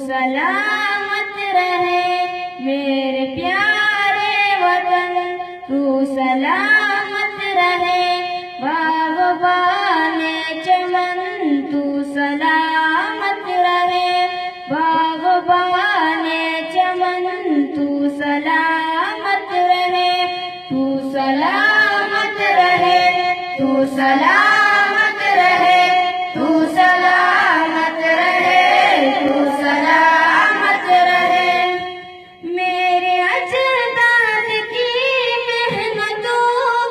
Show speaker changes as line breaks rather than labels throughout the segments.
सलामत रहे मेरे प्यारे वतन, तू सलामत रहे बागबाने चमन, तू सलामत रहे बागबाने चमन, तू सलामत रहे, तू सलामत रहे, तू सलामत रहे, तू सलामत रहे, तू सलामत रहे। मेरे अजदाद की मेहनतों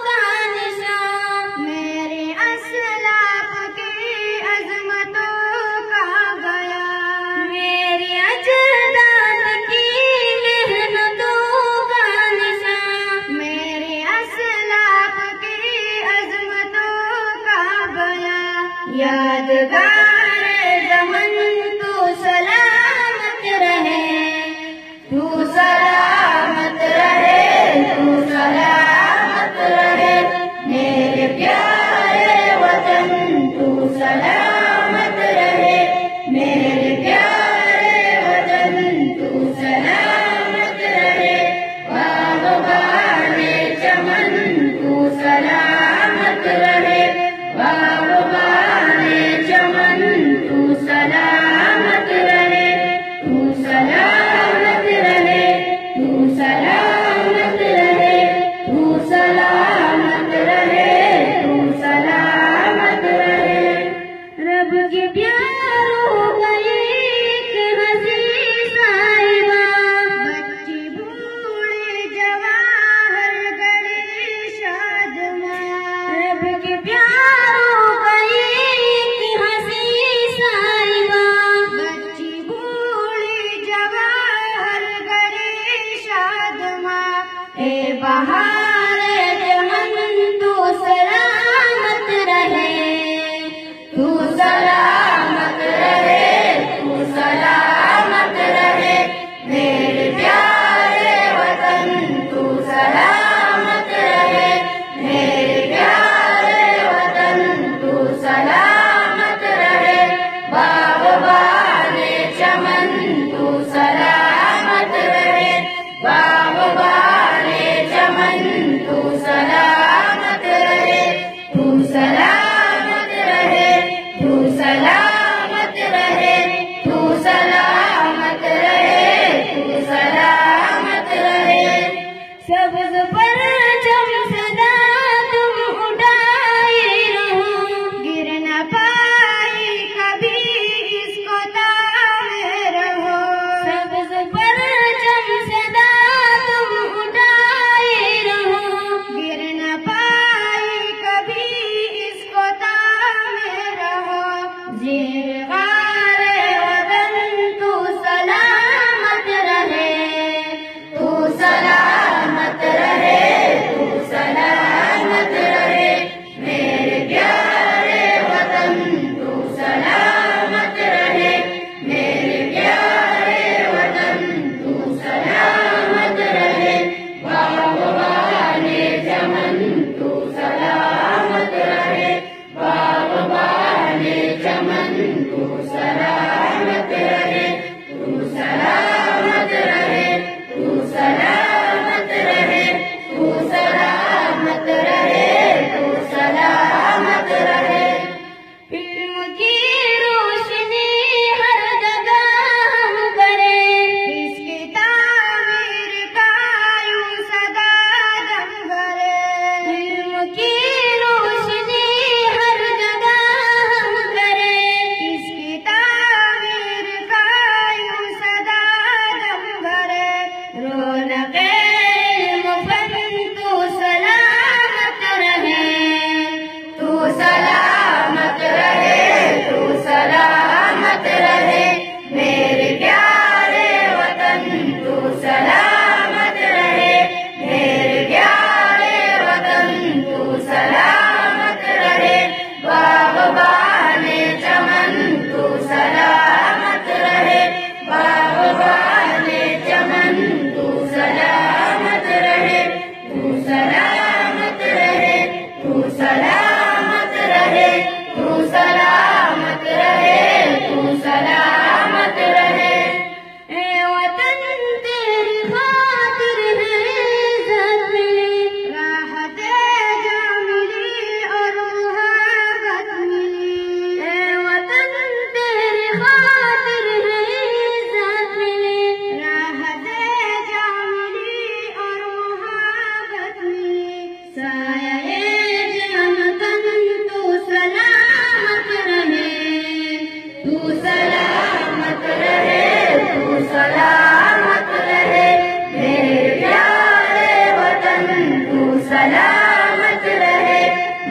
तू सलामत रहे, तू सलामत रहे, मेरे प्यारे वतन तू सलामत रहे,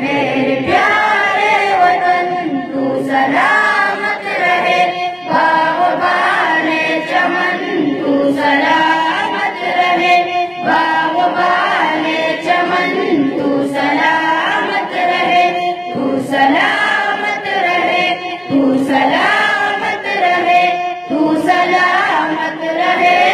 मेरे प्यारे वतन तू सलामत रहे, बाग़बाने चमन तू सलामत रहे, बाग़बाने चमन तू सलामत रहे, तू सलामत रहे, तू सलामत रहे, तू सलामत रहे।